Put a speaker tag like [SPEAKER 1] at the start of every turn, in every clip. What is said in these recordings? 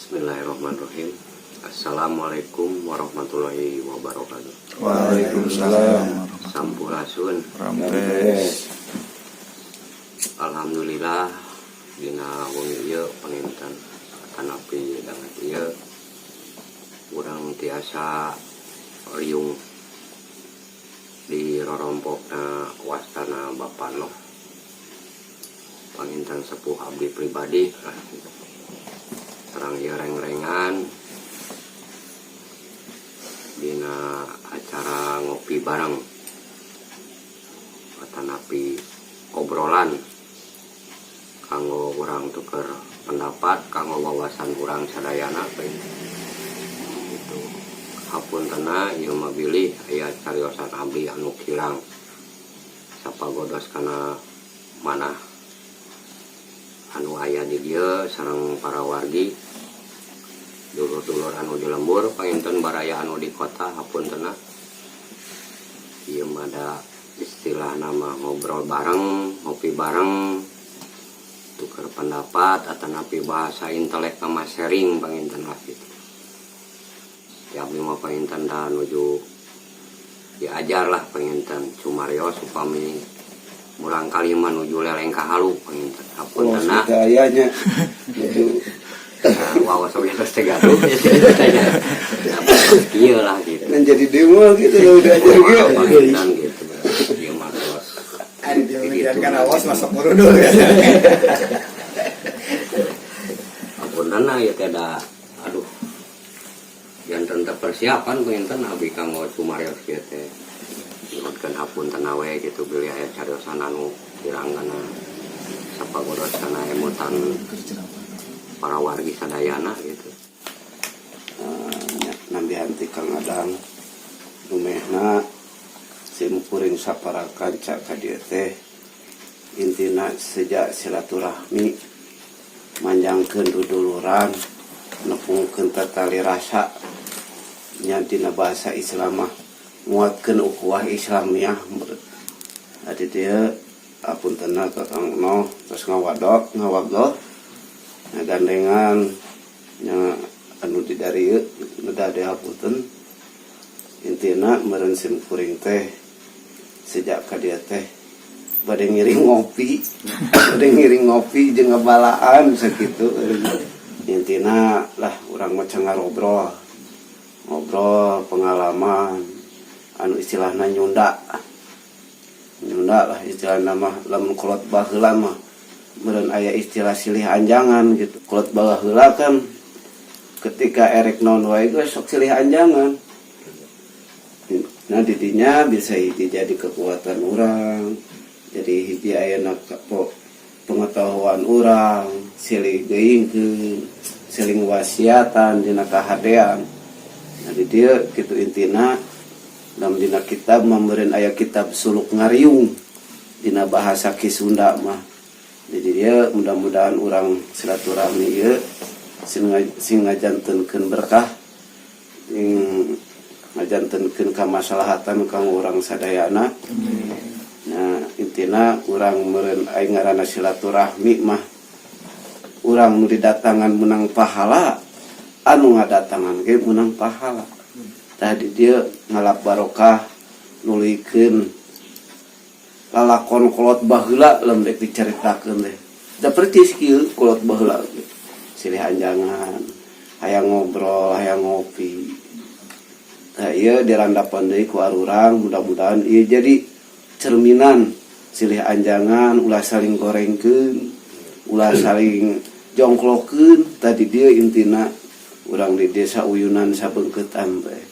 [SPEAKER 1] Bismillahirrahmanirrahim. Assalamualaikum warahmatullahi wabarakatuh.
[SPEAKER 2] Waalaikumsalam.
[SPEAKER 1] Sampurasun.
[SPEAKER 2] Rampes.
[SPEAKER 1] Alhamdulillah dina wengi ieu panginten kanapi dangat ieu urang tiasa riung di rorompokna wastana Bapano panginten sepuh abdi pribadi sareng ieu reng-rengan dina acara ngopi bareng atanapi obrolan kanggo urang tuker pendapat kanggo wawasan urang sadayana gitu. Hapuntenna ieu mah bilih aya cariosan abdi anu kirang sapagodos kana manah anu aya di dieu sareng para wargi dulur-dulur anu di lembur panginten baraya anu di kota. Hapuntenna ieu mah ada istilah nama ngobrol bareng, ngopi bareng, tukar pendapat atanapi bahasa intelek nama sharing panginten lah gitu. Tiap lima panginten dah nuju diajar lah panginten Sumario supami murang kalima nuju leleng kahalu panginten. Hapuntenna
[SPEAKER 2] ayahnya
[SPEAKER 1] wawas oge terus tegaduh ieu lah gitu.
[SPEAKER 2] kan jadi demo gitu loh udah ajar
[SPEAKER 1] Panginten gitu. Ieu mah terus
[SPEAKER 3] Ari dia menjadikan awas masuk murudul ya.
[SPEAKER 1] Hapuntenna ieu teh da aduh janten teu persiapan panginten abi kanggo sumarios kieu teh. Nurutkeun hapuntenna we gitu bilih aya cariosan anu kiranggana sapagodos kana emutan para wargi sadayana gitu.
[SPEAKER 2] nambi hanti Kang Adang lumehna simpuring saparakan cak ka dieu teh intina sejak silaturahmi manjangkeun duduluran nepungkeun tali rasa nya dina bahasa Islam mah nguatkeun ukhuwah Islamiyah. Adi dieu apuntenna ka Kang Noh terus ngawagoh ngagandengan nya anu di dari ieu ngedade hapunten intina meureun simkuring teh sejak ka dieu teh bade ngiring ngopi jeung ngabalaan sakitu. Intina lah urang mah cenah ngobrol pengalaman anu istilahna nyunda lah istilahna mah lamun kolot baheula mah meureun aya istilah silih anjangan gitu. Kolot baheula kan ketika erek naon wae geus sok silih anjangan. Nah didinya bisa hiji jadi kekuatan orang, jadi hiji ayeuna pengetahuan orang, silih geuingkeun, silih wasiatan dina kahadean. Nah di dieu kitu intina dalam dina kitab membeureun aya kitab suluk ngariung dina bahasa Ki Sunda mah. Jadi dia mudah-mudahan orang silaturahmi ieu sing ngajantenkeun berkah ngajantenkeun kamaslahatan kanggo urang sadayana. Nah intina urang meureun aya ngaranna silaturahmi mah urang nu didatangan menang pahala, anu ngadatangan ge menang pahala. Tadi dia ngalap barokah nulikeun lalakon kolot baheula lem dek dicaritakeun teh. Da percis kieu kolot baheula silih anjangan, hayang ngobrol, hayang ngopi. Nah ieu dirandapan deui ku arurang, mudah-mudahan ieu jadi cerminan silih anjangan, ulah saling gorengkeun, ulah saling jongklokeun. Tadi dia intina urang di desa Uyunan sabeungkeutan teh.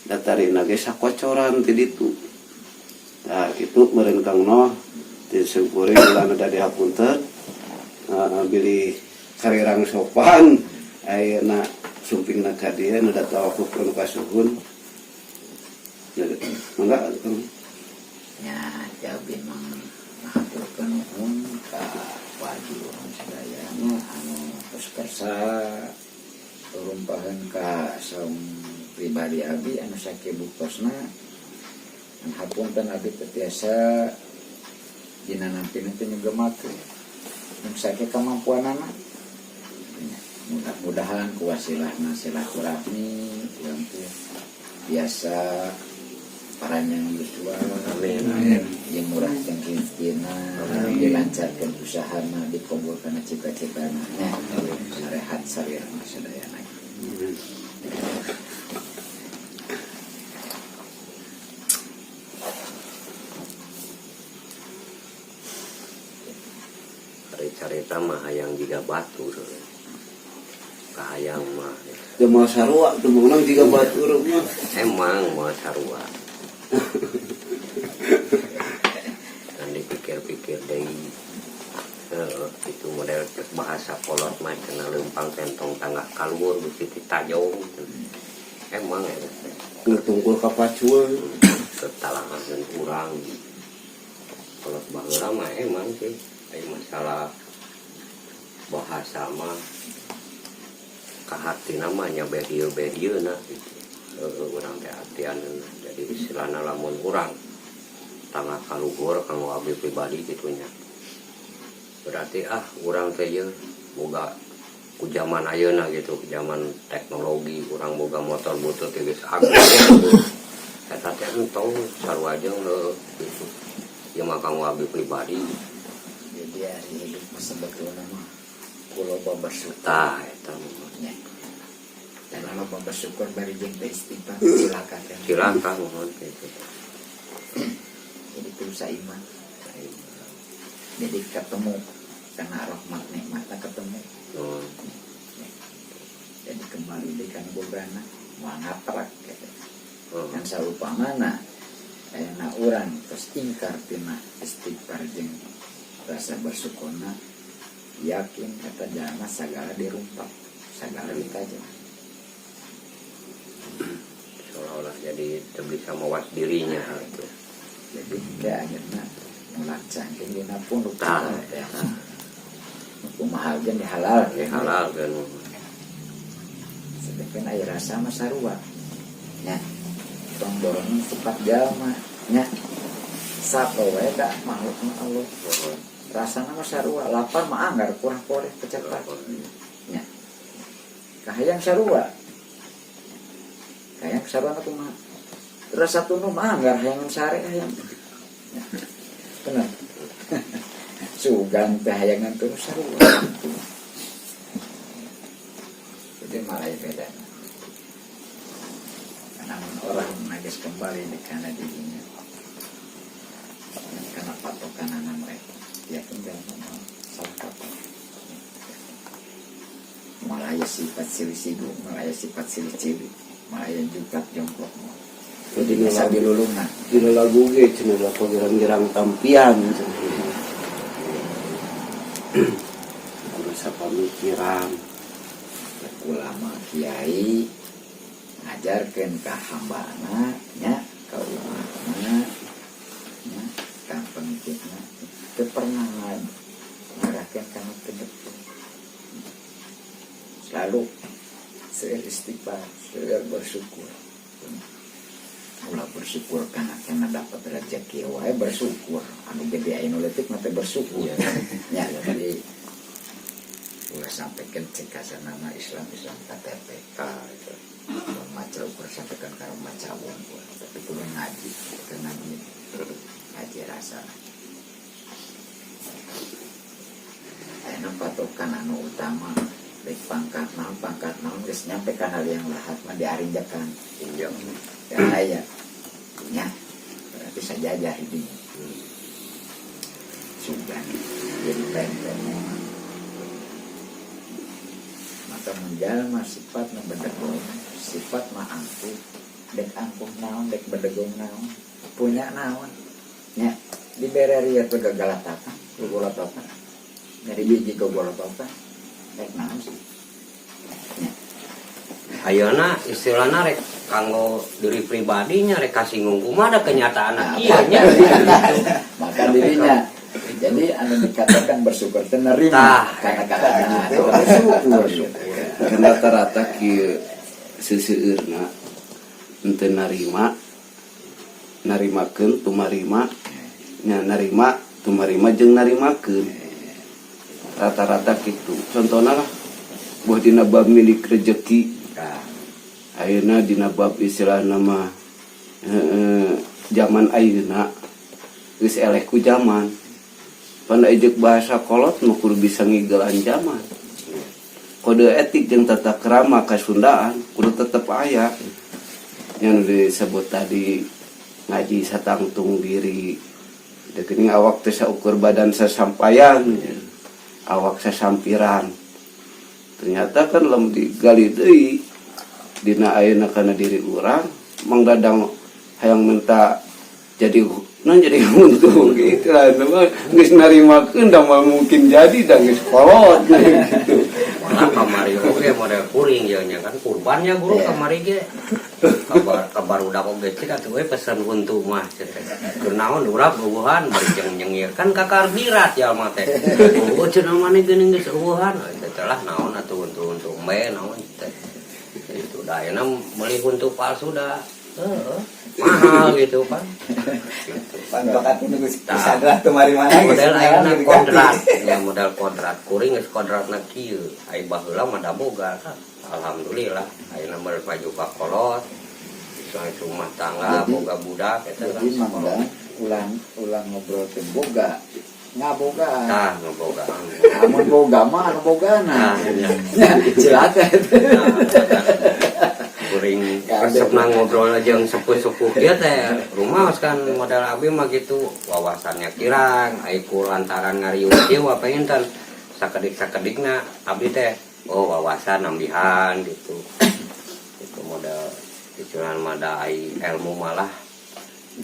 [SPEAKER 2] Datarina ge sakocoran ti ditu. Nah kitu meureun Kang Noh di simkuring ulana da dihapunten bilih karirang sopan ayeuna sumpingna ka dieu nu da tawakufkeun ka suhun. Mangga
[SPEAKER 3] Ya, jabi mang mahaturkeun nuhun ka wargi urang sadayana anu tos kersa turumpaheun ka saum pribadi abdi anu sakibukosna. Hapunten abdi teu tiasa dina nampina teh nyugemakeun. Yang sakit kemampuan anak mudah-mudahan kuasilahna silaturahmi yang tuh biasa paranyang Yusua yang murah tengkina dilancarkan usahana dikabulkan cita-citana sarehat sariyana sadayana.
[SPEAKER 1] Carita mah hayang jiga batu kahayang mah
[SPEAKER 2] Teu mau sarua teu meunang jiga batur mah.
[SPEAKER 1] emang mau sarua dan dipikir-pikir deui itu model bahasa kolot mah cenah leumpang tentong tangga kaluhur beuki tajong emang ya
[SPEAKER 2] Ngetungkul ka pacueun.
[SPEAKER 1] ketalahan urang kolot baheula mah emang sih aya masalah bahasa mah kahatina mah nya behieuna gitu. Urang teh artian jadi istilahna lamun urang tangga kaluhur kanggo abdi pribadi gitunya. Berarti urang teh ieu boga ku zaman ayeuna gitu, ku zaman teknologi urang boga motor butut geus agak. Eta teh entong sarua jeung gitu. Ieu mah kanggo abdi pribadi.
[SPEAKER 3] Jadi hari hidup sebetulnya mah kulo bersyukur
[SPEAKER 1] Eta
[SPEAKER 3] ya. Dan kalau bersyukur bari jeung istighfar silakan
[SPEAKER 1] mohon gitu.
[SPEAKER 3] jadi terus iman jadi ketemu karena rahmat nikmatnya ketemu jadi kembali di kan bogana mau ngaprak gitu. Dan sarupamana ayana urang terus ingkar tina istighfar jeung rasa bersyukurna yakin kata jangan segala dirumpak segala ditajam
[SPEAKER 1] Seolah-olah jadi bisa mawas dirinya gitu.
[SPEAKER 3] jadi kayak akhirnya melacangkan dina pun
[SPEAKER 1] Tah,
[SPEAKER 3] ya kumaha gen dihalal
[SPEAKER 1] halal kan
[SPEAKER 3] sedangkan air rasa mah sarua nya tong dorongan sifat jalma nya sato wae da makhluk Allah rasana mah sarua lapar mah anggar kurang koreh kecepat nya kahayang sarua kumaha rasa tunu mah anggar hayangan sare hayang bener sugan teh hayangan tunu sarua jadi malah beda karena orang nagis kembali di kana dirinya karena patokan anak mereka ya tinggal ngomong salah kata malah ya sifat silih-silih malah ya sifat silih-silih malah ya juga jongkok jadi bisa dilulungan
[SPEAKER 2] Dina lagu ge cenah da pagirang-girang tampian. Kudu sapamikiran.
[SPEAKER 3] ulama kiai ngajarkeun ka hambana nya ka umatna nya ka pengikutna teu pernah ngarahkeun kana tegep selalu seueur istighfar seueur bersyukur ulah bersyukur karena dapat rezeki wae bersyukur anu gede anu leutik mah teh bersyukur nya jadi ulah sampaikan cekasan nama Islam KTPK itu maca ukur sampaikan karo maca ukur tapi kudu ngaji ngaji rasa anu patokan anu utama baik pangkat naon geus nyampe kana hal yang lahat mah diarinjakan injak ya nya berarti sajajah ini sugan jadi pengen maka menjalma sifat membedegong sifat mah angkuh dek angkuh naon dek bedegong naon punya naon nya dibereri atuh gagalatakan gugolatokan dari biji gugolatokan dek naon sih nya
[SPEAKER 1] ayeuna istilahna rek kanggo diri pribadinya rek kasinggung kumaha ada kenyataan ieu nya
[SPEAKER 3] maka dirinya jadi anu dikatakan bersyukur nerima karena keadaan bersyukur
[SPEAKER 2] Kan rata-rata kieu seseueurna henteu narimakeun tumarima nya narima tumarima jeung narimakeun rata-rata kitu contohna lah buah dina bab milik rezeki.
[SPEAKER 3] Nah,
[SPEAKER 2] Ayeuna dina bab istilah nama zaman ayeuna geus eleh ku zaman. Pan ejek bahasa kolot mah kudu bisa ngigelan zaman. Kode etik jeung tata krama kasundaan kudu tetep aya. Yang disebut tadi ngaji satangtung diri. Dekening awak teh saukur badan sasampayan, awak sasampiran. Ternyata kan lem digali deui dina ayeuna kana diri urang Mang Dadang hayang minta jadi untung gitu lah. Geus narimakeun da mungkin jadi da geus kolot gitu.
[SPEAKER 1] Malah kamari oge model kuring jeung nya kan kurbannya guru kamari ge. Kabar udah oge cek atuh we pesen untu mah cek. Keur naon urang eueuhan bari jeung nyengir kan kakar birat ya mah teh. Oh cenah maneh geuning geus eueuhan celah naon atuh untu mbe naon teh. Itu da ayeuna meuli untu palsu da mahal gitu kan.
[SPEAKER 3] pan bakat itu bisa adalah kemari mana
[SPEAKER 1] Model ayeuna kodrat, ya model kodrat kuring geus kodratna kieu. Ai baheula mah da boga kan. Alhamdulillah ayeuna maju ka kolot. Soal rumah tangga boga budak eta kan.
[SPEAKER 3] Jadi mangga ulang ngobrol teh boga ngaboga.
[SPEAKER 1] Tah ngaboga.
[SPEAKER 3] Amun boga mah anu bogana. Cilaka.
[SPEAKER 1] Kuring resepna ngobrol jeung sepuh-sepuh kieu teh rumah kan modal abi mah gitu wawasannya kirang ai ku lantaran ngariung kieu pengen sakedik-sakedikna abdi teh wawasan nambihan gitu. Itu modal pikiran mada ai ilmu malah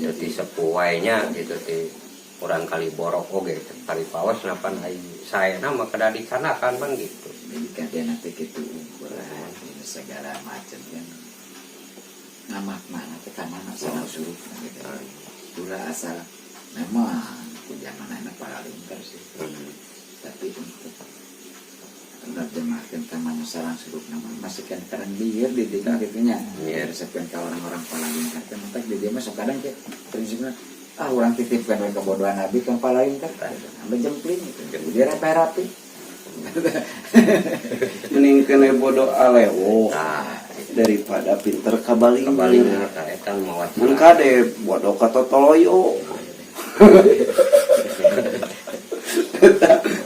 [SPEAKER 1] jadi sepuh wae nya gitu ti urang kali borok oge kali pawas napan ai saena mah kada disanakan pan gitu.
[SPEAKER 3] Jadi kadang nanti gitu ukuran segala macam kan ngamak mana teh ka mana sana suruh gitu. Ulah asal memang ku zaman anak para lingkar sih. Tapi untuk nerjemahkan ke mana sarang suruh nama masukkan karang biar di dia gitunya. Resepkan ke orang-orang para lingkar teh mentak di dia masuk kadang ke prinsipnya orang titipkan ke kebodohan nabi kan para lingkar ambil jempling gitu. Dia rapi.
[SPEAKER 2] Mending kena bodoh alewo daripada pinter kabalingan
[SPEAKER 1] eta mah
[SPEAKER 2] mun kade bodoh katotoloyo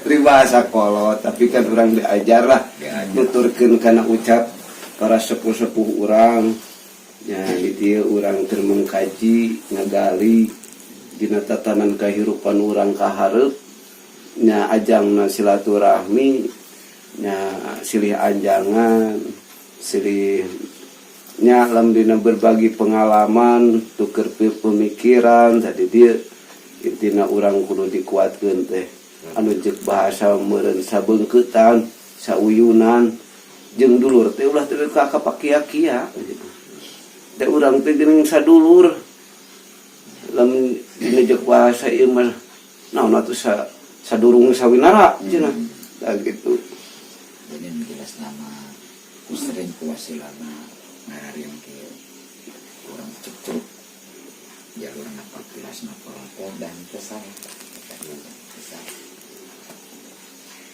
[SPEAKER 2] pribahasa kolot tapi kan urang diajar lah nuturkeun kana ucap para sepuh-sepuh urang nya dieu urang keur mengkaji ngagali dina tatanan kahirupan urang kahareup nya ajangna silaturahmi nya silih anjangan silih nya lam dina berbagi pengalaman tuker pemikiran tadi dia intina urang kudu dikuatkeun teh anu ceuk bahasa meureun sabeungkeutan sauyunan jeung dulur teh ulah teu ka pakia-kia gitu teh urang teh geuning sadulur lam dina ceuk bahasa ieu mah naon atuh sadurung sawinara cenah gitu.
[SPEAKER 3] Jadi jelas nama sering kuasilana ngariung ke orang cuk jalur apa kelas napa dan kesal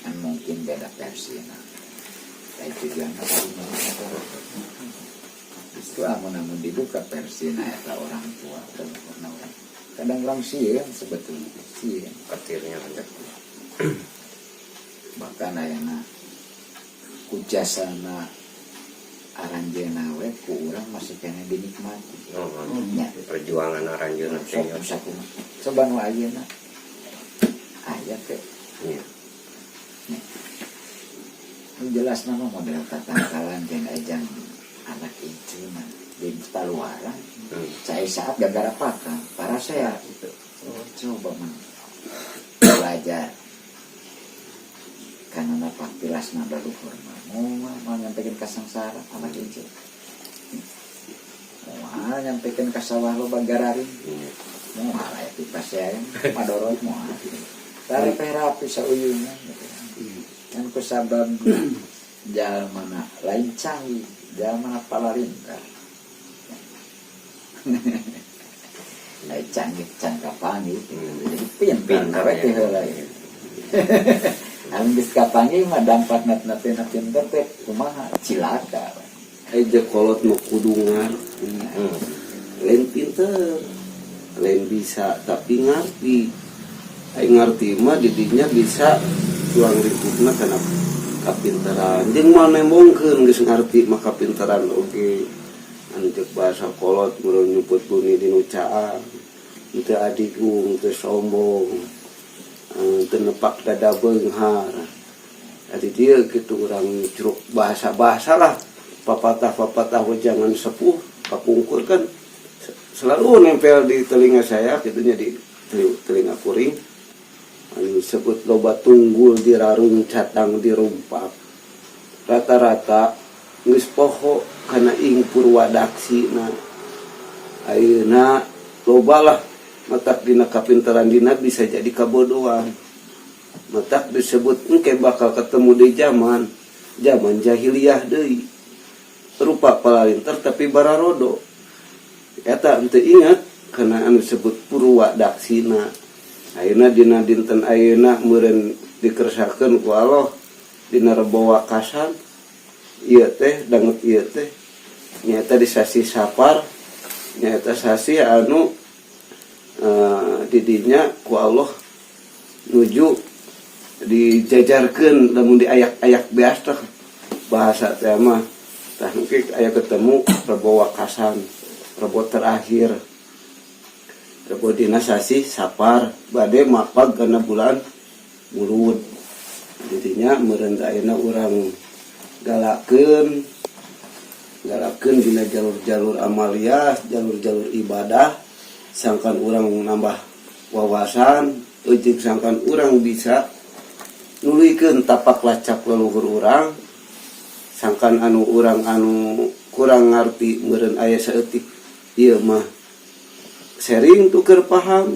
[SPEAKER 3] kan mungkin beda versi nah saya tujuan itu amun dibuka versi nah eta orang tua kadang orang sieun sebetulnya sieun
[SPEAKER 1] ketirnya ada
[SPEAKER 3] bahkan ayana kujasana aranjeuna we ku urang masih kena dinikmati.
[SPEAKER 1] Perjuangan aranjeuna teh
[SPEAKER 3] coba nu ayeuna aya teh
[SPEAKER 1] iya
[SPEAKER 3] jelas nama model tatangkalan jeung ajang anak inceuna di paluaran saya saat gara-gara pakan para saya itu coba man belajar karena apa pilas nada luhur mau nyampekin ke sangsara anak ince mau nyampekin ke sawah lo bagarari mau malah ya pipas ya madorot mau dari perapi sauyuna kan kusabab jal mana lain canggih jal mana palaringkar lain canggih cangkapan gitu jadi pintar kawet heula Anu geus kapanggih mah dampakna na pinter teh kumaha cilaka.
[SPEAKER 2] Aja kolot mau kudu ngarti. Lain pinter, lain bisa tapi ngarti. Ai ngarti mah didinya bisa tuang lingkupna kana kapinteran. Jeung mana mungkin geus ngarti mah kapinteran oge. Anu ceuk bahasa kolot meureun nyebut bumi dinu caang. Teu adigung, teu sombong. Teu nepak dada beunghar. Adi dieu kitu urang curug bahasa-bahasa lah. Papatah-papatah jangan sepuh kapungkur kan selalu nempel di telinga saya gitunya di telinga kuring. Disebut loba tunggul dirarung catang dirumpak. Rata-rata geus poho kana ing purwadaksina. Ayeuna loba lah matak dina kapinteran dina bisa jadi kabodohan. Matak disebut engke bakal ketemu di zaman jahiliyah deui. Rupa palalinter tapi bararodo. Eta henteu ingat kana anu disebut purwadaksina. Ayeuna dina dinten ayeuna meureun dikersakeun ku Allah dina Rebo Wakasan ieu teh dangut ieu teh nyaeta di sasi Sapar nyaeta sasi anu didinya ku Allah nuju dijajarkeun lamun di ayak-ayak beas teh bahasa teh mah tah mungkin aya ketemu Rebo Wakasan Rebo terakhir Rebo dina sasi Sapar bade mapag kana bulan Mulud jadinya meureun ayeuna urang galakeun dina jalur-jalur amalia jalur-jalur ibadah sangkan urang nambah wawasan ujig sangkan urang bisa nuluykeun tapak lacak leluhur urang sangkan anu urang anu kurang ngarti meureun aya saeutik ieu mah sharing tuker paham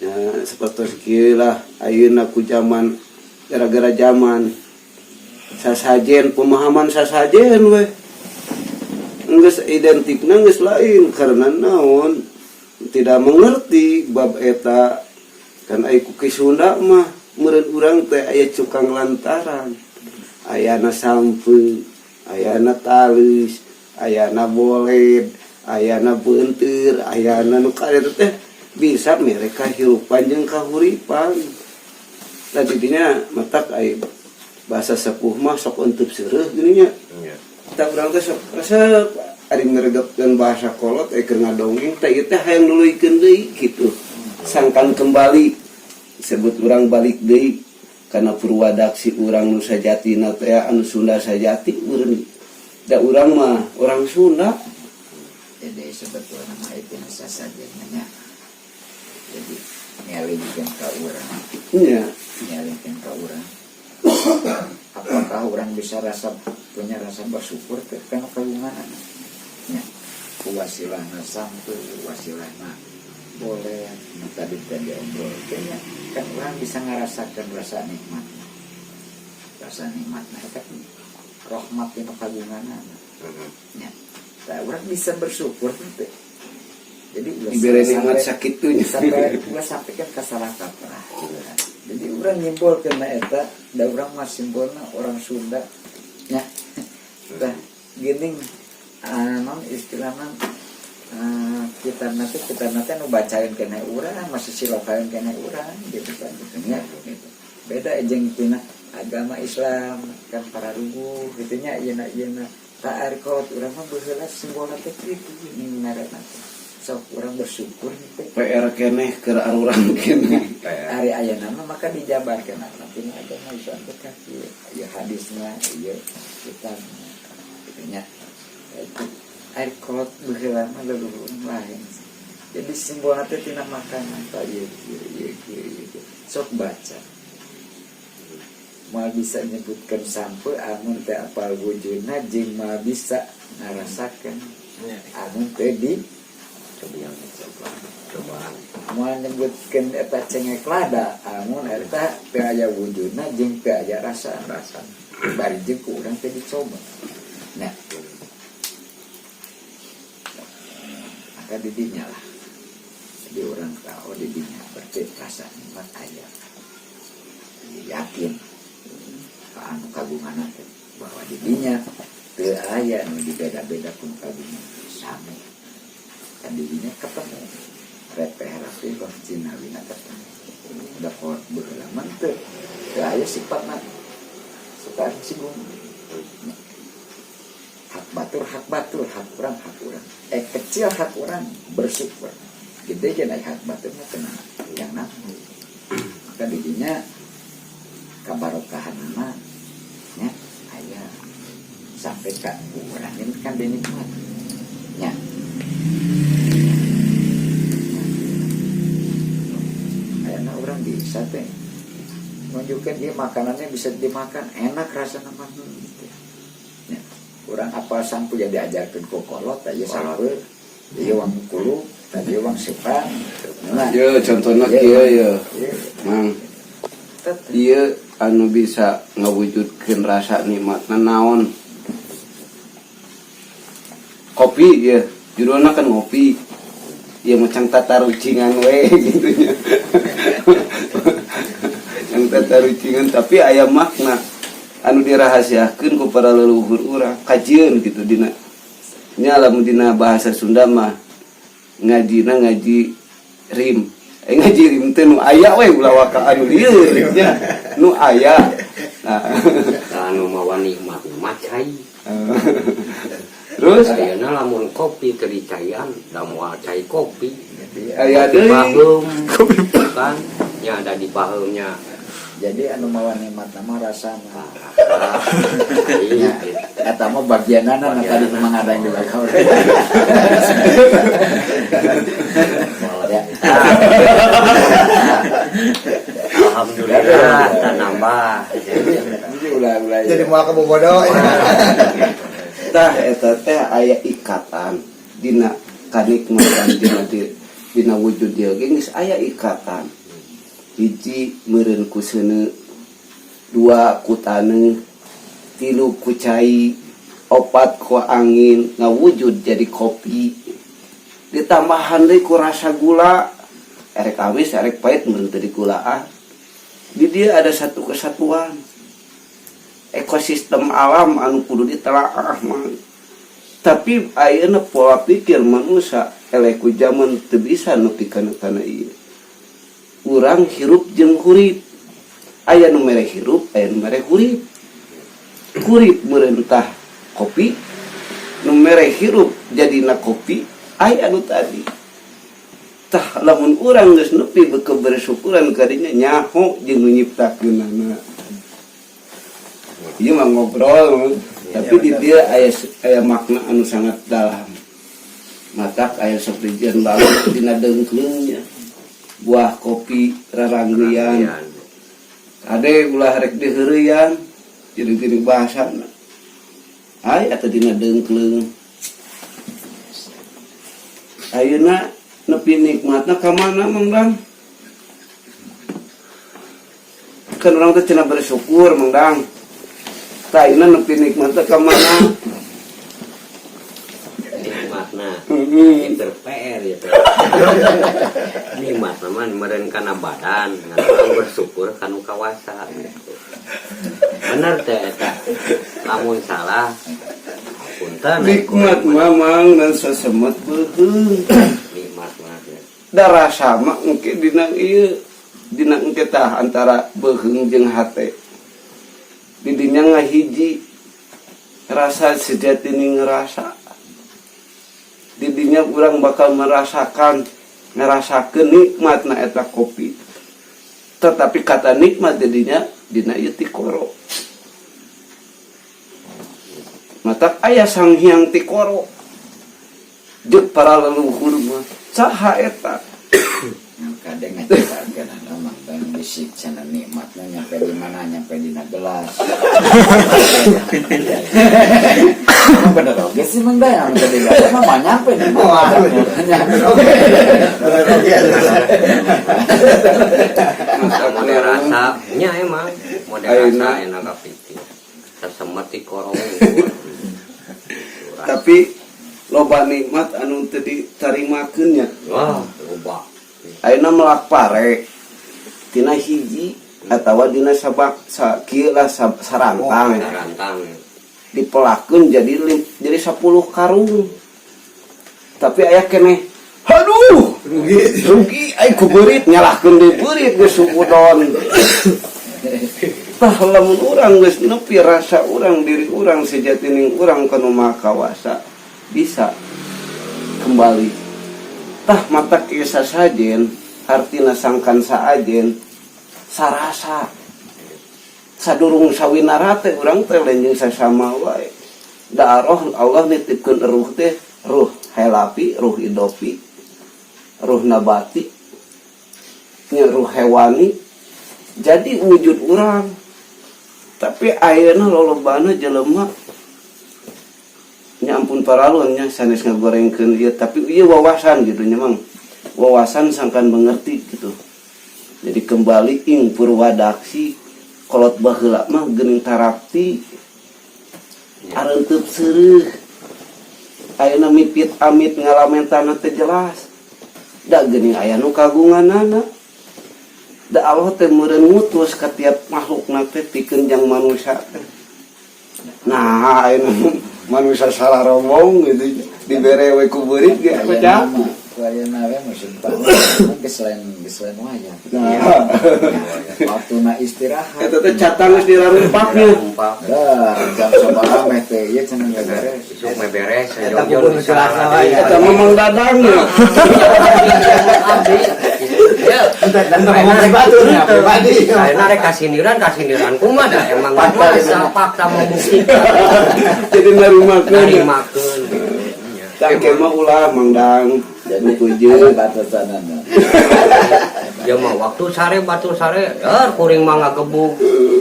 [SPEAKER 2] ya sapertos kieu lah ayeuna ku zaman gara-gara zaman sasajen pemahaman sasajen we geus identikna geus lain karena naon tidak mengerti bab eta kan aya ku Sunda mah meureun urang teh aya cukang lantaran ayana sampeu ayana talis ayana boled ayana beunteur ayana nu kader teh bisa mereka hirupan jeung kahuripan tadi dinya matak aya bahasa sepuh mah sok eunteup seureus geuning nya kita urang teh sok resep ari ngregepkeun bahasa kolot keur ngadongeng teh ieu teh hayang nuluykeun deui kitu sangkan kembali disebut urang balik deui kana purwadaksi urang nu sajatina teh anu Sunda sajati urang da urang mah orang Sunda
[SPEAKER 3] jadi sebetulnya mah itu sasajennya jadi ngalingkeun ka urang
[SPEAKER 2] nya
[SPEAKER 3] ngalingkeun ka urang apakah orang bisa punya rasa bersyukur karena kagungan ya wasilahna sampai wasilahna boleh tadi obrol kayaknya kan orang bisa ngerasakan rasa nikmatnya itu rahmat yang kagungan ya orang bisa bersyukur nanti jadi
[SPEAKER 2] diberi nikmat sakit tuh
[SPEAKER 3] sampai kan kasalah kaprah jadi orang nyimpul kena eta da orang mah simbolna orang Sunda nya tah geuning non istilahna kita nanti nu bacain kena urang masih silakan kena urang gitu kan gitu gitu beda jeung tina agama Islam kan para rugu gitu nya yeuna ta'arikot urang mah baheula simbolna teh kitu ning ngaranna sok urang bersyukur teh
[SPEAKER 2] PR keneh keur arurang keneh
[SPEAKER 3] hari ayeuna mah maka dijabarkeun nanti agama Islam teh ka ieu hadisna ieu kitab gitu nya itu air kolot baheula mah leluhur lain jadi simbolna teh tina makanan ta ieu sok baca mal bisa nyebutkan sampai amun teh apal wujudna jeung mal bisa ngarasakeun amun teh di cobaan mal nyebutkeun eta cengek lada amun eta teu aya wujudna jeung teu aya rasa bari jeung ku urang teh dicoba nah maka didinya lah jadi orang tahu didinya berarti rasa nikmat aya yakin anu kagungan teh bahwa didinya teu aya nu dibeda-beda pun kagungan sami kan didinya ketemu repeh rapi kok cinawina ketemu udah kok berlaman teu aya sifatna suka singgung hak batur hak urang kecil hak urang bersyukur gede aja naik hak baturnya kena yang namun maka didinya kabarokahan nama ya ayah sampai ke urang ini kan dinikmat ya ayah orang bisa teh menunjukkan dia makanannya bisa dimakan enak rasanya mah gitu. Ya. Kurang apa sampu jadi ajarkan kokolot aja sampu dia wang kulu tadi wang sepan nah
[SPEAKER 2] ya contohnya kieu ya mang ieu anu bisa ngawujudkeun rasa nikmatna naon kopi ya judulna kan ngopi ya macam tata rucingan we gitu nya yang tata rucingan tapi aya makna anu dirahasiakeun ku para leluhur urang kajieun gitu dina nya lamun dina bahasa Sunda mah ngaji rim ngaji rim teh nu aya we ulah waka anu lieur nya nu aya nah
[SPEAKER 1] anu mawa nikmat macai
[SPEAKER 2] terus
[SPEAKER 1] ayeuna lamun kopi teu dicayan da moal cai kopi
[SPEAKER 2] aya
[SPEAKER 1] di
[SPEAKER 2] deui
[SPEAKER 1] baheum kan nya ada di baheumnya
[SPEAKER 3] jadi anu mawa nikmat nama rasa mah
[SPEAKER 1] iya
[SPEAKER 3] eta mah bagianana na tadi memang ada yang dilakau
[SPEAKER 1] alhamdulillah dan nambah
[SPEAKER 3] jadi mau kamu bodoh
[SPEAKER 2] tah eta teh aya ikatan dina kanikmatan dina wujud dia geus aya ikatan hiji meureun ku seuneu dua ku taneuh tilu ku cai opat ku angin ngawujud jadi kopi ditambahan deui ku rasa gula erek amis erek pahit meureun teu digulaan di dia ada satu kesatuan ekosistem alam anu kudu ditelaah mah tapi ayeuna pola pikir manusia elek ku zaman teu bisa nepi kana ieu urang hirup jeung hurip aya nu mere hirup aya nu mere hurip hurip meureun tah kopi nu mere hirup jadina kopi aya anu tadi tah lamun urang geus nepi kebersyukuran ka dinya nyaho jeung nu nyiptakeunana ieu mah ngobrol tapi di dia aya makna anu sangat dalam matak aya saprijian balot dina deungkleungnya buah kopi raranggeyan ade ulah rek diheureuyan jadi bahasana ai atuh dina deungkleung ayeuna nepi nikmatna ka mana Mang Dang kan urang teh cenah bersyukur Mang Dang tah ayeuna nepi nikmatna ka mana
[SPEAKER 1] nikmatna interper ya nikmat mah meureun kana badan ngan bersyukur kanu kawasa bener teh eta lamun salah punten
[SPEAKER 2] nikmat mamang dan sesemet beuheung
[SPEAKER 1] nikmat mah
[SPEAKER 2] da rasa mah engke dina ieu dina engke tah antara beuheung jeung hate di dinya ngahiji rasa sejatini ngerasa didinya urang bakal ngerasakeun nikmatna eta kopi tetapi kata nikmat didinya dina ieu tikoro mata aya sang hyang tikoro jeung para leluhur mah saha eta
[SPEAKER 3] kadang ngajarkan anak dan bisik sana nikmatnya nyampe di mana nyampe di gelas bener oke sih Mang Dang yang di gelas mah nyampe di mana nyampe oke bener oke
[SPEAKER 1] model rasa nya emang model rasa enak kapiti tersemet di korong
[SPEAKER 2] tapi loba nikmat anu teu ditarimakeun nya
[SPEAKER 1] wah loba
[SPEAKER 2] ayeuna melak pare tina hiji atawa dina sabak sakieu lah sarantang
[SPEAKER 1] Rantang.
[SPEAKER 2] dipelakeun jadi 10 karung. Tapi aya keneh aduh rugi ai ku beurit nyalahkeun deui beurit geus supudon. Tah lamun urang geus nepi rasa urang diri urang sejatining urang kana maha kawasa bisa kembali. Tah matak ieu sasajen artina sangkan saajen sarasa sadurung sawinara teh urang teh lain jeung sasama wae. Da roh Allah nitipkeun ruh teh ruh helapi, ruh idopi, ruh nabati, nya ruh hewani. Jadi wujud urang. Tapi ayeuna lolobana jelema nya ampun paralun nya sanes ngagorengkeun ieu tapi ieu wawasan gitu nya Mang. Wawasan sangkan mengerti gitu. Jadi kembali ing purwadaksi kolot baheula mah geuning tarakti areunteup seureuh. Ayeuna mipit amit ngalamentana teh jelas. Da geuning aya nu kagunganana. Da Allah teh meureun ngutus ka tiap makhlukna teh pikeun jang manusia teh. Nah, ayeuna manusia salah rombong gitu dibere we ku beurit ge pecah.
[SPEAKER 3] Ayeuna we musim panas geus lain wayah. Waktuna istirahat.
[SPEAKER 2] Eta teh catang geus dirarempaknya.
[SPEAKER 3] Dah jam sabaraha meh teh ieu cenah beres.
[SPEAKER 1] Isuk mah beres,
[SPEAKER 4] Eta
[SPEAKER 1] jauh-jauh
[SPEAKER 4] bubur selasa wae.
[SPEAKER 2] Eta memang dadangnya.
[SPEAKER 4] Dan ngomong pribaturnya pribadi.
[SPEAKER 1] Ayeuna rek kasiniran kumaha da emang masa fakta membuktikan.
[SPEAKER 2] Jadi narimakeun.
[SPEAKER 1] Narimakeun.
[SPEAKER 2] Tangke mah ulah mangdang.
[SPEAKER 3] Jadi
[SPEAKER 2] pujeun
[SPEAKER 3] batasanana.
[SPEAKER 1] Ya mah waktu sare batu sare, kuring mah ngagebug.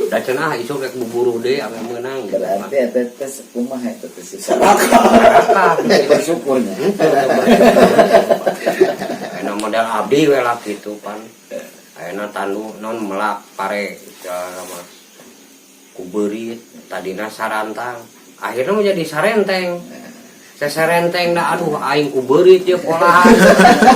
[SPEAKER 1] Da cenah isuk rek buburu deui ame meunang.
[SPEAKER 3] Berarti eta teh kumaha eta teh sisa.
[SPEAKER 1] Serakah.
[SPEAKER 3] Bersyukurnya.
[SPEAKER 1] Ayeuna modal abdi we lah kitu pan. Ayeuna tandu non melak pare mah. Ku beurit tadina sarantang. Akhirnya menjadi sarenteng. Seserenteng da aduh aing ku beurit ye polahan.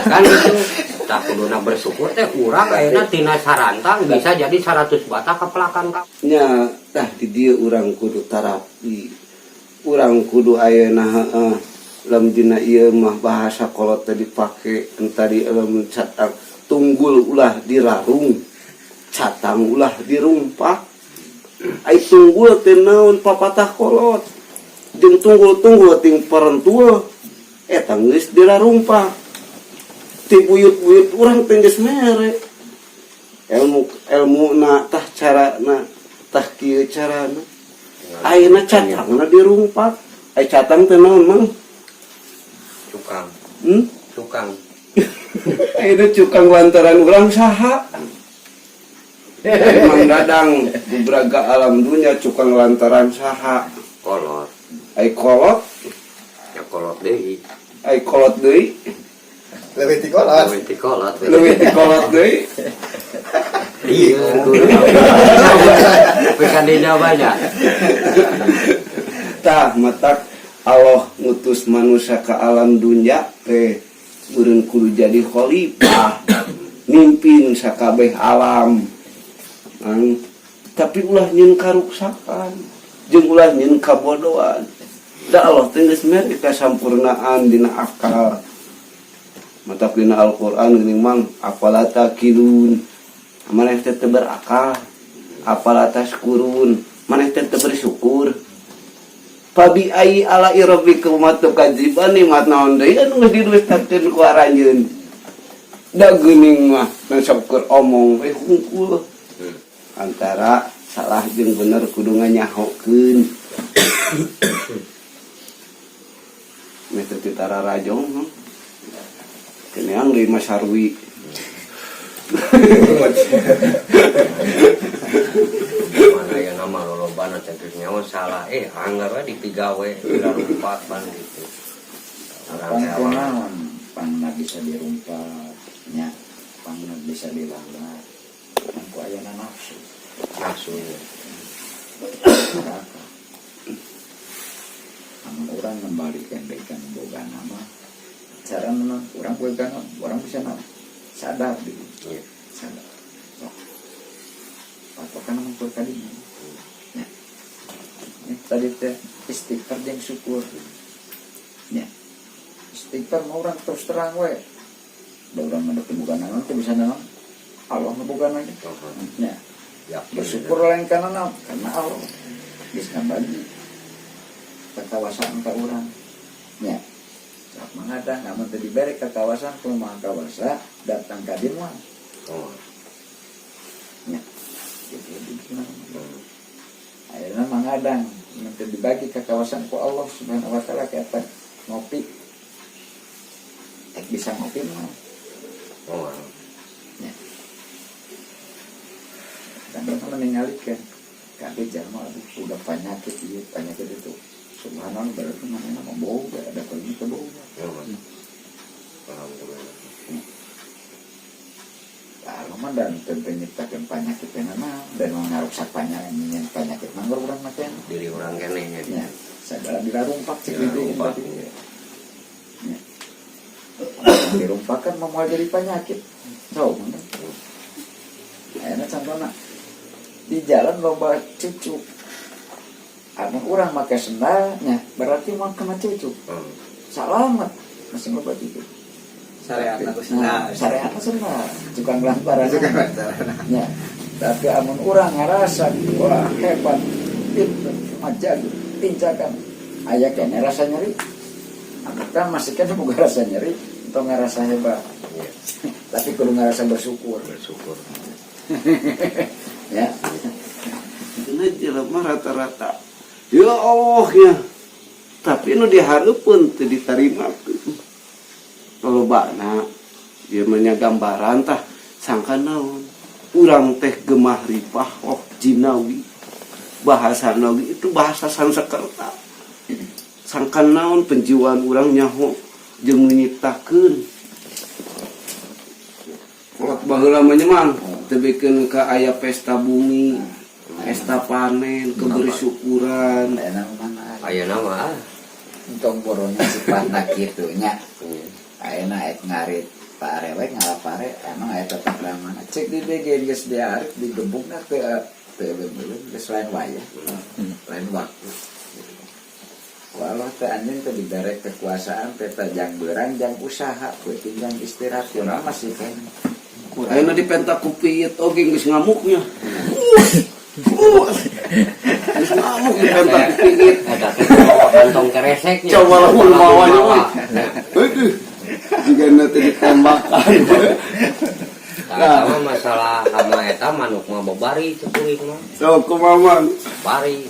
[SPEAKER 1] Kan itu tah kuduna bersyukur teh urang ayeuna tina sarantang bisa jadi 100 bata kepelakan ka.
[SPEAKER 2] nya tah di dieu urang kudu tarapi. Urang kudu ayeuna heeh lam dina ieu mah bahasa kolot teh dipake tadi lam catang tunggul ulah dirarung. Catang ulah dirumpak. Ai tunggul teh naon papatah kolot. Jeung tunggul-tunggul ting parentua eta geus dirarumpak. Ti buyut-buyut urang teh geus mere. Ilmu tah carana tah kieu carana. Ayeuna catangna dirumpak. Ai catang teh naon Mang?
[SPEAKER 1] Cukang. Cukang.
[SPEAKER 2] Ayeuna cukang lantaran urang saha? Mang Dadang bubraga alam dunya cukang lantaran saha?
[SPEAKER 1] Kolot.
[SPEAKER 2] Ai kolot,
[SPEAKER 1] Ya kolot deui.
[SPEAKER 2] ai kolot deui,
[SPEAKER 3] Leuwih ti kolot.
[SPEAKER 1] Leuwih ti kolot.
[SPEAKER 2] leuwih ti kolot deui.
[SPEAKER 1] Iya, bukan dina banyak.
[SPEAKER 2] Tah matak Allah ngutus manusia ke alam dunya teh urang kudu jadi khalifah, mimpin sakabeh alam. Tapi ulah nyeun karuksakan, jeung ulah nyeun kabodohan. Da Allah teh geus mere kasampurnaan dina akal. Matak dina Al-Qur'an geuning Mang, afala taqilun. Maneh teh teu berakal. Afala tashkurun. Maneh teh teu bersyukur. Fabi ai ala irabikum matukadziban nikmat naon deui anu geus didustakeun ku aranjeun. Da geuning mah nasabkeun omong we hungkul. Antara salah jeung bener kudu nganyahokeun. Mete titara rajong keneang deui Mas Harwi.
[SPEAKER 1] Mana yang nama lolobana centus nyawa salah anggar we dipigawe dirumpat pan gitu.
[SPEAKER 3] Pangkunaon pangna bisa dirumpat nya pangna bisa dilalat. Pangku ayeuna nafsu.
[SPEAKER 1] Nafsu.
[SPEAKER 3] Neraka. Amun urang ngembalikan dekan boga nama cara nama urang kudu kan urang bisa sadar di
[SPEAKER 1] Iya.
[SPEAKER 3] sadar. Pokoknya mengkur kadinya. Ya. Ini tadi teh istighfar jeung syukur. Ya. Istighfar mau orang terus terang we. Da urang mah teu bukan naon teu bisa naon. Allah mah bukan aja. Ya. Bersyukur lain karena Allah bisa bagi kekawasan ke orang. Ya. Saat mengadang namun teu dibere kekawasan ku maha kawasa datang ka dieu mah. Ya. Gitu. Akhirnya mengadang nanti dibagi kekawasan ku Allah Subhanahu wa taala ke apa ngopi. Bisa ngopi mah. Ya. Dan kita meninggalkan kaki jama udah penyakit itu subhanallah berarti mana mau bau ada kali itu bau. Kalau mah dan penyebabkan penyakit yang mana dan mengarusak penyakit manggur orang makan
[SPEAKER 1] diri orang kene
[SPEAKER 3] ya sadar dirarumpak cik itu ya. Dirumpakan mau jadi penyakit tahu mana enak contohnya di jalan loba cucu ada orang pakai sendalnya berarti mau kena cucu salamat masih loba itu
[SPEAKER 4] Syariat aku
[SPEAKER 3] syariat sendal tukang lantaran ya tapi amun orang ngerasa wah hebat itu majag tinjakan aya kene rasa nyeri kan masih kan bukan rasa nyeri atau ngerasa hebat tapi kudu ngerasa bersyukur ya
[SPEAKER 2] ini jelema rata-rata ya Allah ya tapi nu dihareupeun teu diterima kalau bakna dia menya gambaran tah sangka naon urang teh gemah ripah jinawi bahasa nawi itu bahasa Sanskerta sangka naon penjuan urang nyaho jeung menyiptakeun kolot baheula mah nyaman teu bikeun ka aya pesta bumi pesta panen keberi syukuran
[SPEAKER 1] aya nama
[SPEAKER 3] untung boronya sifatna kitu nya ayeuna aek ngarit pare we ngalapare emang aya tetep mana cek di BG geus diarit digebukna teu geus lain wayah lain waktu walau teh anjeun teh dibere kekuasaan teh jang beurang jang usaha beuting jang istirahat kunaon masih kan
[SPEAKER 2] ayeuna dipenta ku piit oge geus ngamuknya geus ngamuk dipenta ku piit
[SPEAKER 1] ada kantong kereseknya
[SPEAKER 2] coba lamun mawanya aduh juga nanti ditembakan
[SPEAKER 1] sama masalah sama eta manuk mah babari cepurik mah
[SPEAKER 2] so kumaman
[SPEAKER 1] bari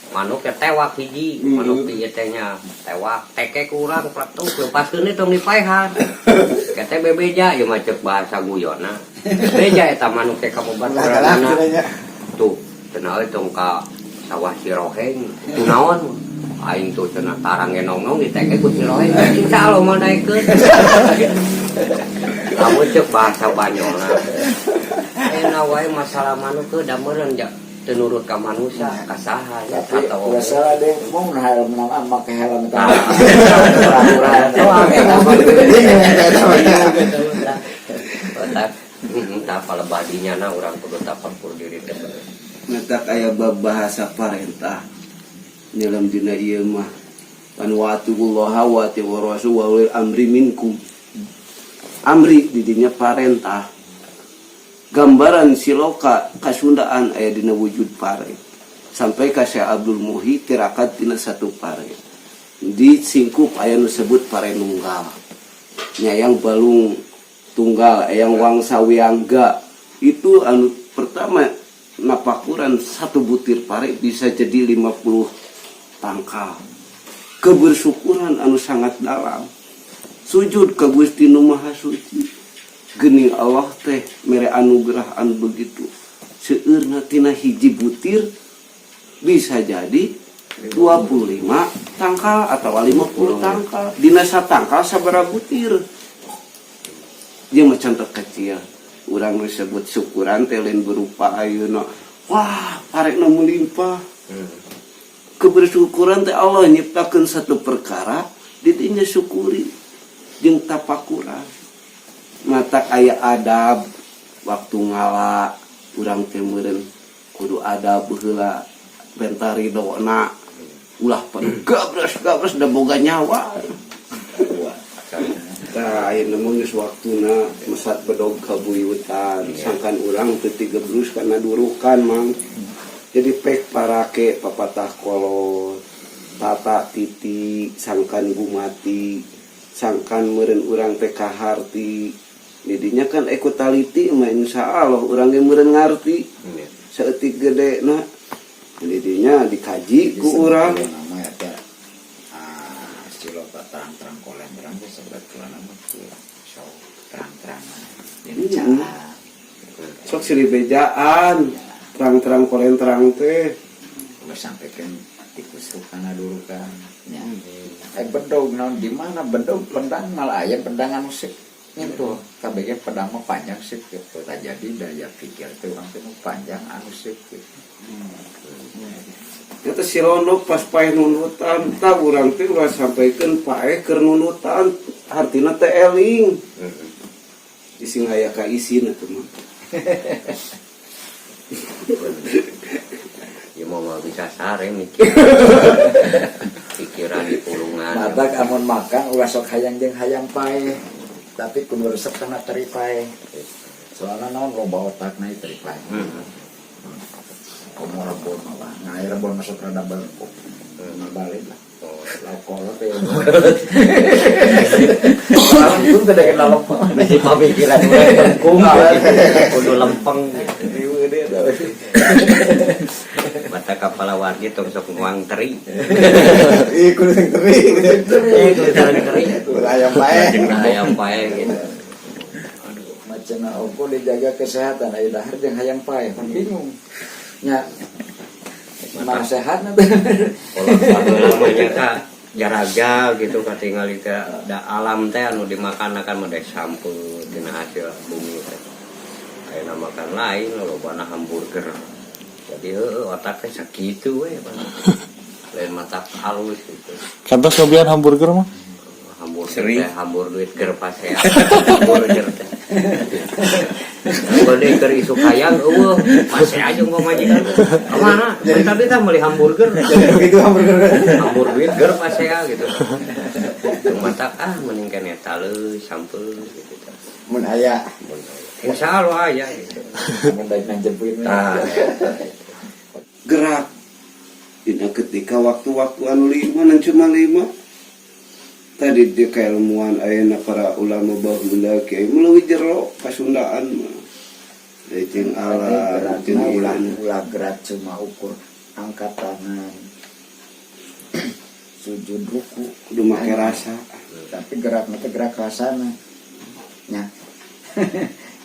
[SPEAKER 1] manuk tewak hiji manuk ieu teh nya tewak teke kurang platuk lepaskeun tong dipaehan kete bebeja ieu mah ceuk bahasa guyona beja eta manuk teh kabobarana tuh cenah tong ka sawah Ciroheng kunaon aing tuh cenah tarang genong-nong diteke ku Ciroheng insyaallah mah daekeun kamu ceuk bahasa Banyolna ena wae masalah manuk teh da meureun teu nurut ka manusia ka saha ya atau
[SPEAKER 3] masalah deh mau helm nama make helm ta
[SPEAKER 1] tak palebadinya na urang kudu tapakur diri teh
[SPEAKER 2] ngetak aya bahasa parentah dalam dina ieu mah an wa'atullaha wa rasul wa ulil amri minkum amri di dinya parentah gambaran siloka kasundaan aya dina wujud pare sampai ka Syekh Abdul Muhi tirakat dina satu pare di singkup aya nu sebut pare nunggal nyayang balung tunggal ayang wangsa wiangga itu anu pertama napakuran satu butir pare bisa jadi 50 tangkal kebersyukuran anu sangat dalam sujud ka Gusti Nu Maha Suci geuning Allah teh mere anugerah anu begitu seueurna tina hiji butir bisa jadi 25 tangkal atau 50 tangkal dina satangkal sabaraha butir jeung contoh kecil urang disebut syukuran teh lain berupa ayeuna wah parek nu melimpah kebersyukuran teh Allah nyiptakeun satu perkara didinya syukuri jeung tapakuran mata aya adab waktu ngala urang teh meureun kudu ada baheula bentari dona ulah pada gabres da boga nyawa. Tah ayeuna mah geus waktuna mesat bedog ka buyutan, sangkan urang teu tigebrus kana durukan mang. Jadi pek parake papatah kolot, tata titi, sangkan gumati, sangkan meureun urang teh kaharti. Jadinya kan ekotaliti mah insyaallah urang ge meureun ngarti. Saeutik gedena. Jadinya dikaji ku urang.
[SPEAKER 3] Nama ada silo terang-terang kolen terang sebetulnya nama so terang-terangan ini jalan
[SPEAKER 2] Sok silih bejaan, terang-terang kolen terang teh.
[SPEAKER 3] udah sampai kan tikus kana dulu kan ya bedog naon di mana bedog pedang malah aya pedangan musik itu kabeh pedang mah panjang sih gitu tak jadi daya pikir tuh orang teh panjang anu sih gitu.
[SPEAKER 2] Eta si Rono pas paeh nunutan, tah urang teh ulah sampaikeun paeh keur nunutan, artina teh eling. Ising aya ka isina teh mah.
[SPEAKER 1] Ya mau bisa sare mikir. Pikiran di pulungan.
[SPEAKER 3] Matak amun makan ulah sok hayang jeung hayang paeh. Tapi kudu resep kana teri paeh. Soalna naon loba otakna ieu teri paeh. Komo rebon mah. Nah, rebon masuk rada belengkuk. Balik lah. Laukol teh. Langsung teh dek lalok.
[SPEAKER 1] Masih pamikiran belengkung. Kudu lempeng gitu. Mata kepala wargi tong sok nguang teri.
[SPEAKER 3] Ih, kudu sing teri.
[SPEAKER 1] Kudu teri.
[SPEAKER 3] Kudu ayam paeh.
[SPEAKER 1] Ayam paeh gitu.
[SPEAKER 3] Macana opo dijaga kesehatan aya dahar jeung hayang paeh. Bingung. Nya mana sehat na
[SPEAKER 1] Kalau namanya ka jaraga gitu katingal teh da alam teh anu dimakan akan mah sampo dina hasil bumi teh. Ayeuna makan lain lobana hamburger. Jadi otak teh sakitu we lain mata halus gitu.
[SPEAKER 5] Kantos ngobian hamburger mah?
[SPEAKER 1] Hamburger teh hambur duit keur pasea. Hamburger teh. Bade keur isu kayang eueuh pasea aja ngomong majikan. Mana? Tadi teh meuli hamburger.
[SPEAKER 3] begitu hamburger.
[SPEAKER 1] Hambur duit keur pasea gitu. Mata mending kene taleus sampel gitu.
[SPEAKER 3] Mun aya
[SPEAKER 1] Insyaallah aya gitu.
[SPEAKER 3] mun daek nanjepkeun.
[SPEAKER 2] Gerak. Dina ketika waktu-waktu anu 5 dan cuma 5. Tadi di keilmuan ayeuna para ulama baheula kiai meuleuh jero kasundaan mah. Jeung alat jeung
[SPEAKER 3] ulah gerak cuma ukur angkat tangan. Sujud ruku
[SPEAKER 2] kudu make rasa.
[SPEAKER 3] tapi gerakna teh gerak rasana. Nya.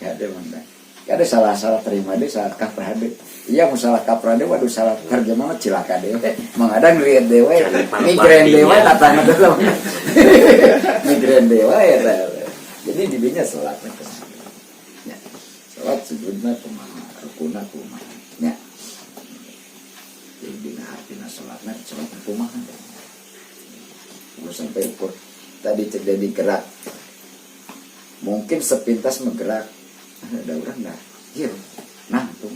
[SPEAKER 3] Ya ada manda. Ya ada salah-salah terima deh saat kaprah deh. Iya masalah kaprah deh waduh salah terjemah mah cilaka deh. Mengadang lihat dewe migren dewe datang teh. Migren dewe ya. Jadi dibinya salat teh. Ya. Salat sujudna kumaha, rukuna kumaha. Ya. Jadi dina hartina salatna salat kumaha. Mau sampai ukur tadi terjadi gerak. Mungkin sepintas menggerak. Ada orang dah, iya, nangtung,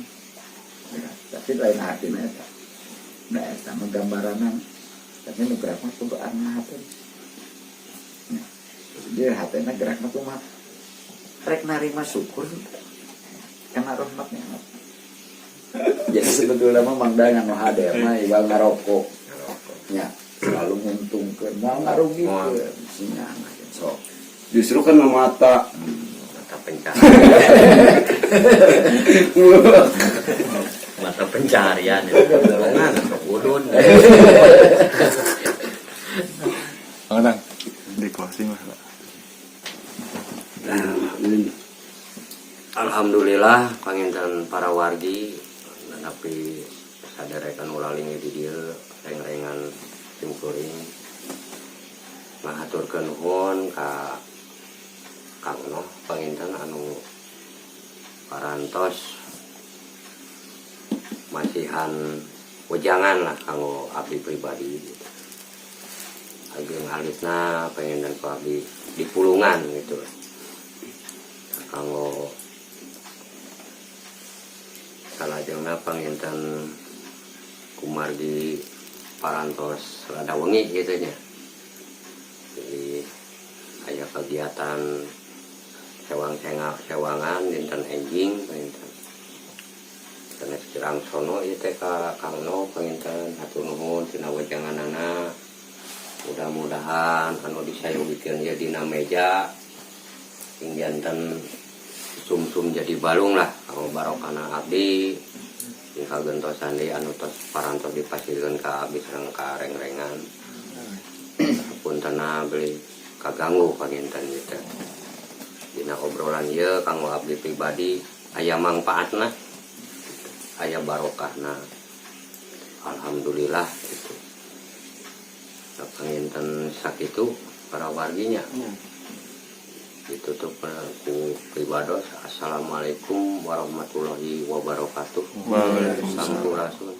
[SPEAKER 3] tapi lain hati neta, dah sama gambaran, tapi nu gerak mah tuh anak hati, dia hatinya gerak mah tuh mah, rek narima syukur, karena rahmatnya, jadi sebetulnya mah mangdangan mah ada, mah ibal ngarokok, ya selalu nguntungkan, mau ngarugikan, sinya anak sok,
[SPEAKER 2] Justru kan mata
[SPEAKER 1] mata pencarian lowongan udun.
[SPEAKER 5] Kadang di closing lah.
[SPEAKER 1] Alhamdulillah panginten para wargi tapi sadarekan ulah lingi di dieu reng-rengan tim kuring ngahaturkeun nuhun ka Kang Noh panginten anu parantos masihan wejangan lah kanggo abdi pribadi gitu. Ageung alisna panginten ku abdi di pulungan gitu. Kanggo salajengna karena panginten kumargi parantos rada wengi gitu nya. Jadi aya kegiatan sewangan dinten enjing panginten. Tenes kirang sono ieu teh ka Kang No panginten hatur nuhun tina wejanganana. Mudah-mudahan anu disayogikeun ieu dina meja ing janten sum-sum jadi balung lah kanggo barokahna abdi. Ing kagentosan deui anu tos parantos dipasirkeun ka abdi sareng ka reng-rengan. Puntenna beli kaganggu panginten ieu teh. Dina obrolan ieu kanggo abdi pribadi aya mangpaatna. Aya barokahna. Alhamdulillah gitu. Panginten sakitu para warginya. Ditutup ku ibadah. Assalamualaikum warahmatullahi wabarakatuh.
[SPEAKER 5] Waalaikumsalam.
[SPEAKER 1] Sampurasun.